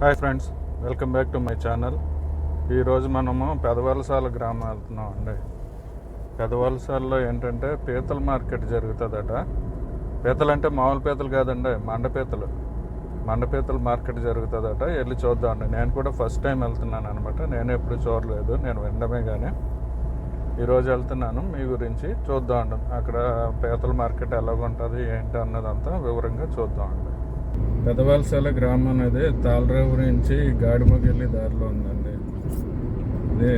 Hi friends, welcome back to my channel. ఈరోజు మనము పెదవలసాల గ్రామం వెళ్తున్నాం అండి. పెదవలసాలలో ఏంటంటే పీతల మార్కెట్ జరుగుతుందట. పీతలు అంటే మామూలు పీతలు కాదండి, మండపీతల మార్కెట్ జరుగుతుందట. వెళ్ళి చూద్దామండి. నేను కూడా ఫస్ట్ టైం వెళ్తున్నాను అనమాట. నేను ఎప్పుడు చూడలేదు, నేను వినడమే. కానీ ఈరోజు వెళ్తున్నాను. మీ గురించి చూద్దామండి. అక్కడ పీతల మార్కెట్ ఎలాగుంటుంది ఏంటి అన్నదంతా వివరంగా చూద్దామండి. పెదవలసాల గ్రామం అనేది తాళరేవు నుంచి గాడిమకి వెళ్ళి దారిలో ఉందండి. ఇది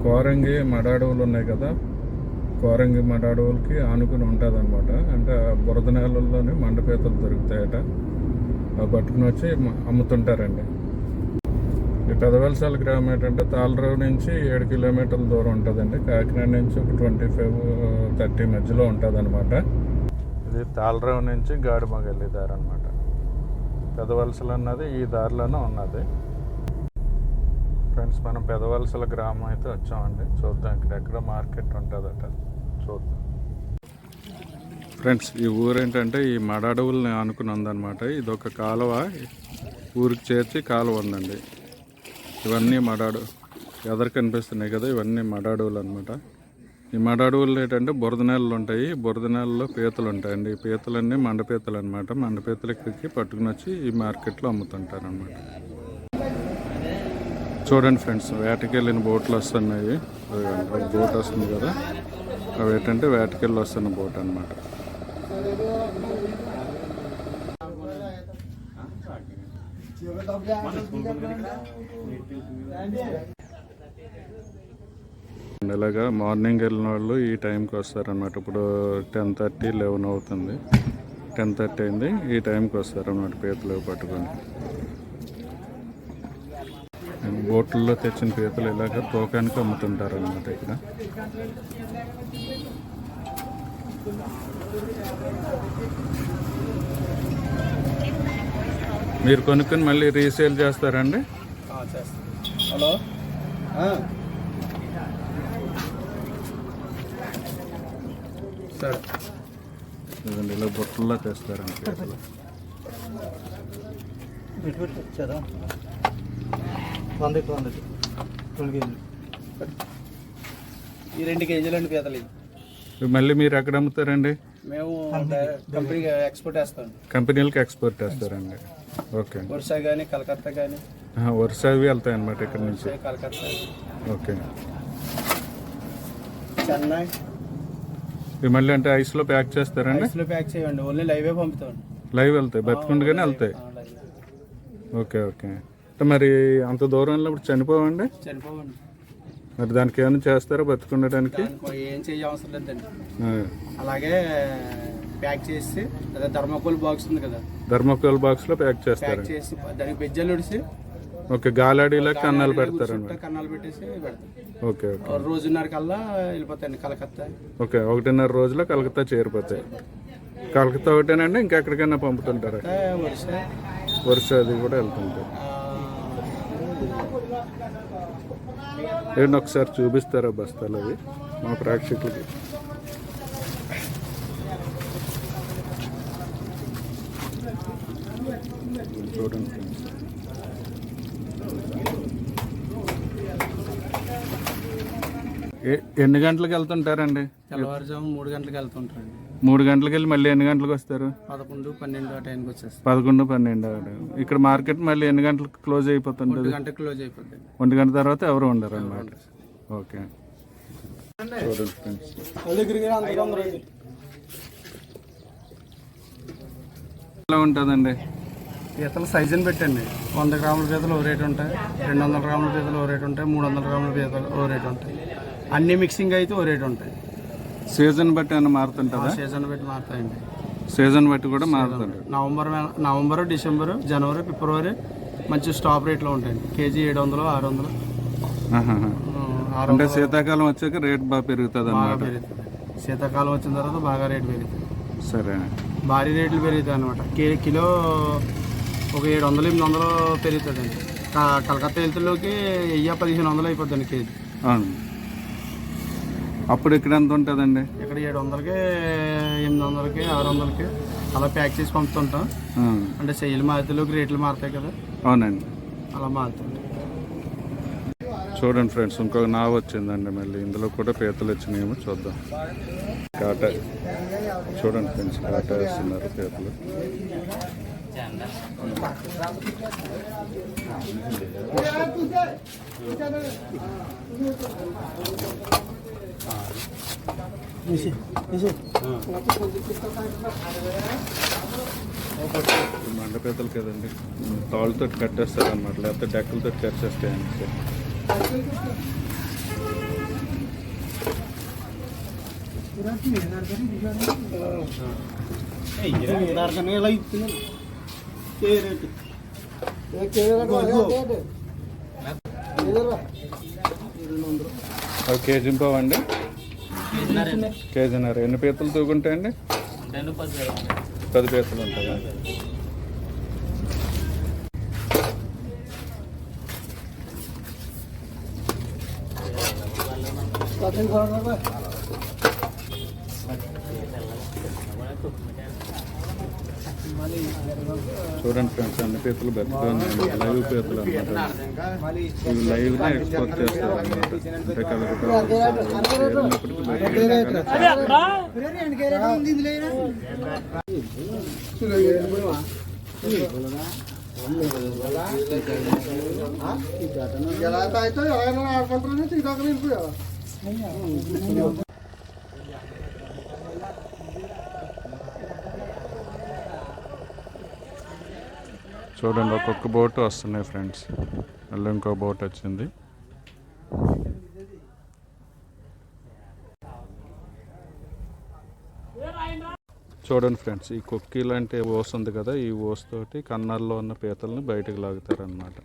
కోరంగి మడాడవులు ఉన్నాయి కదా, కోరంగి మడాడవులకి ఆనుకుని ఉంటుంది అనమాట. అంటే బురద నేలల్లోనే మండపీతలు దొరుకుతాయట. అవి పట్టుకుని వచ్చి అమ్ముతుంటారండి. ఈ పెదవలసాల గ్రామం ఏంటంటే తాళరేవు నుంచి 7 కిలోమీటర్ల దూరం ఉంటుందండి. కాకినాడ నుంచి ఒక 25-30 మధ్యలో ఉంటుంది అనమాట. ఇది తాళరేవు నుంచి గాడిమగ వెళ్ళే దారి అనమాట. పెదవలసలు అన్నది ఈ దారిలోనే ఉన్నది. ఫ్రెండ్స్, మనం పెదవలసల గ్రామం అయితే వచ్చామండి. చూద్దాం ఇక్కడెక్కడ మార్కెట్ ఉంటుందట, చూద్దాం. ఫ్రెండ్స్, ఈ ఊరు ఏంటంటే ఈ మడాడవుల్ని ఆనుకుని ఉందన్నమాట. ఇది ఒక కాలువ, ఊరికి చేర్చి కాలువ ఉందండి. ఇవన్నీ ఎదరు కనిపిస్తున్నాయి కదా, ఇవన్నీ మడాడవులు అనమాట. ఈ మడాడవులు ఏంటంటే బురద నేలలు ఉంటాయి. బురద నేలలో పీతలు ఉంటాయండి. ఈ పీతలన్నీ మండపీతలు అనమాట. మండపీతలు ఇక్కడికి పట్టుకుని వచ్చి ఈ మార్కెట్లో అమ్ముతుంటారు అనమాట. చూడండి ఫ్రెండ్స్, వేటకెళ్ళిన బోట్లు వస్తున్నాయి. ఒక బోట్ వస్తుంది కదా, అవి ఏంటంటే వేటకెళ్ళి వస్తున్న బోట్ అనమాట. ఇలాగా మార్నింగ్ వెళ్ళిన వాళ్ళు ఈ టైంకి వస్తారనమాట. ఇప్పుడు 10:30, 11 అవుతుంది. 10:30 అయింది. ఈ టైంకి వస్తారనమాట పీతలు పట్టుకొని. బోట్లలో తెచ్చిన పీతలు ఇలాగ తూకానికి అమ్ముతుంటారు అనమాట ఇక్కడ. మీరు కొనుక్కొని మళ్ళీ రీసేల్ చేస్తారండి? హలో, ఇదండి, ఇలా బొట్టల్లో తెస్తారండి పీతలు. వచ్చారా 100 2 కేజీలు. ఈ 2 కేజీలు అండి పీతలు. ఇవి మళ్ళీ మీరు ఎక్కడ అమ్ముతారండి? మేము కంపెనీకి ఎక్స్పోర్ట్ వేస్తాం. కంపెనీలకు ఎక్స్పోర్ట్ చేస్తారండి. ఓకే. ఒరిస్సా కానీ కలకత్తా కానీ. ఒరిస్సా అవి వెళ్తాయి అనమాట ఇక్కడ నుంచి. కలకత్తా, ఓకే. చెన్నై. ఇవి మళ్ళీ అంటే ఐస్లో ప్యాక్ చేస్తారండి? ఐస్లో ప్యాక్ చేయండి, ఓన్లీ లైవే పంపుతామండి. లైవ్ వెళ్తాయి, బతికుండగానే వెళ్తాయి. Okay okay. అంటే మరి అంత దూరం వెళ్ళినప్పుడు చనిపోవండి? చనిపోవండి. మరి దానికి ఏమైనా చేస్తారా బతికుండటానికి? ఏం చేయ అవసరం లేదండి. అలాగే ప్యాక్ చేసి, అదే థర్మాకోల్ బాక్స్ ఉంది కదా, థర్మాకోల్ బాక్స్లో ప్యాక్ చేస్తారు. చేసి దానికి బెజ్జలు ఉడిసి, ఓకే, గాలాడీలా కన్నాలు పెడతారు. కన్నాలు పెట్టేసి పెడతాం. Okay okay. 1 రోజున్నర కల్లా వెళ్ళిపోతాయండి కలకత్తా. ఓకే, 1.5 రోజులో కలకత్తా చేరిపోతాయి. కలకత్తా ఒకటేనండి, ఇంకెక్కడికైనా పంపుతుంటారా? ఒరిస్సా అది కూడా వెళ్తుంటారు. ఏంటి ఒకసారి చూపిస్తారా బస్తాలు అవి మా ప్రేక్షకులకి? చూడండి ఫ్రెండ్స్. ఎన్ని గంటలకు వెళ్తుంటారండి? తెల్లవారుజాము 3 గంటలకు వెళ్తుంటారండి. 3 గంటలకు వెళ్ళి మళ్ళీ ఎన్ని గంటలకు వస్తారు? 11, 12 ఆ టైంకి వచ్చేస్తారు. 11, 12. ఇక్కడ మార్కెట్ మళ్ళీ ఎన్ని గంటలకు క్లోజ్ అయిపోతుంది? 1 గంటకు క్లోజ్ అయిపోతుంది. 1 గంట తర్వాత ఎవరు ఉండరు అన్నమాట. ఓకే. చూడండి ఫ్రెండ్స్, ఎలా ఉంటుందండి? పీతల సైజుని పెట్టండి. 100 గ్రాముల పీతలు ఓ రేటు ఉంటాయి, 200 గ్రాముల పీతలు ఓ రేటు ఉంటాయి, 300 గ్రాముల పీతలు ఓ రేటు ఉంటాయి. అన్ని మిక్సింగ్ అయితే ఓ రేటు ఉంటాయి. సీజన్ బట్టి ఏమైనా మారుతుంటుందా? సీజన్ బట్టి మారుతాయండి. సీజన్ బట్టి కూడా మారుతుంది. నవంబర్, డిసెంబర్, జనవరి, ఫిబ్రవరి మంచి స్టాప్ రేట్లో ఉంటాయండి. కేజీ 700, 600. అంటే శీతాకాలం వచ్చాక రేట్ బాగా పెరుగుతుంది అన్నమాట. శీతాకాలం వచ్చిన తర్వాత బాగా రేటు పెరుగుతుంది. సరే, భారీ రేట్లు పెరుగుతాయి అనమాట. కిలో ఒక 700, 800 పెరుగుతుందండి. కలకత్తా వెళ్తులోకి 1000, 1500 అయిపోద్దండి కేజీ. అవును. అప్పుడు ఇక్కడ ఎంత ఉంటుందండి? ఇక్కడ 700కి 800కి 600కి అలా ప్యాక్ చేసి పంపుతుంటాం. అంటే సెయ్యలు మారుతలోకి రేట్లు మారుతాయి కదా. అవునండి, అలా మారుతుంటాయి. చూడండి ఫ్రెండ్స్, ఇంకొక నావ వచ్చిందండి. మళ్ళీ ఇందులో కూడా పీతలు వచ్చినాయేమో చూద్దాం. కాటా చూడండి ఫ్రెండ్స్, కాటా వేస్తున్నారు పీతలు. మండ పీతలు కదండి, తాళ్ళతో కట్టేస్తారు అన్నమాట, లేకపోతే డెక్కలతో కట్టేస్తాయండి. అవి కేజీ పావండి, కేజీన్నర. ఎన్ని పీతలు తూగుంటాయండి? 10 పీతలు ఉంటాయా? చూడండి ఫ్రెండ్స్, అన్ని పీతలు బతుకున్నాయండి. లైవ్ పీతలు అన్నమాట. ఇవి లైవ్నే ఎక్స్పోర్ట్ చేస్తారు అన్నమాట. అంటే చూడండి, ఒక్కొక్క బోట్ వస్తున్నాయి ఫ్రెండ్స్. మళ్ళీ ఇంకో బోట్ వచ్చింది. చూడండి ఫ్రెండ్స్, ఈ కొక్కి లాంటి ఓస్ ఉంది కదా, ఈ ఓస్ తోటి కన్నాల్లో ఉన్న పీతల్ని బయటకు లాగుతారనమాట.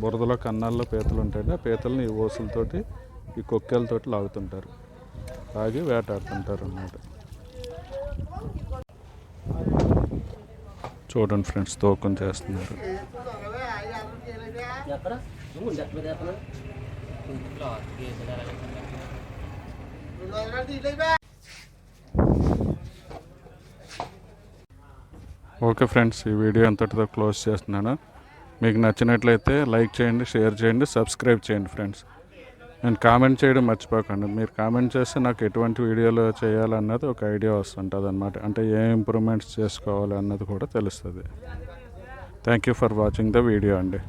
బురదలో కన్నాల్లో పీతలు ఉంటాయండి, ఆ పీతల్ని ఈ ఓసులతోటి ఈ కొక్కేలతోటి లాగుతుంటారు, లాగి వేటాడుతుంటారు అన్నమాట. చూడండి ఫ్రెండ్స్, తూకం చేస్తున్నారు. ఓకే ఫ్రెండ్స్, ఈ వీడియో అంతటితో క్లోజ్ చేస్తున్నాను. మీకు నచ్చినట్లయితే లైక్ చేయండి, షేర్ చేయండి, సబ్స్క్రైబ్ చేయండి ఫ్రెండ్స్. నేను కామెంట్ చేయడం మర్చిపోకండి. మీరు కామెంట్ చేస్తే నాకు ఎటువంటి వీడియోలు చేయాలన్నది ఒక ఐడియా వస్తుంటుంది అన్నమాట. అంటే ఏ ఇంప్రూవ్మెంట్స్ చేసుకోవాలి అన్నది కూడా తెలుస్తుంది. Thank you for watching the video అండి.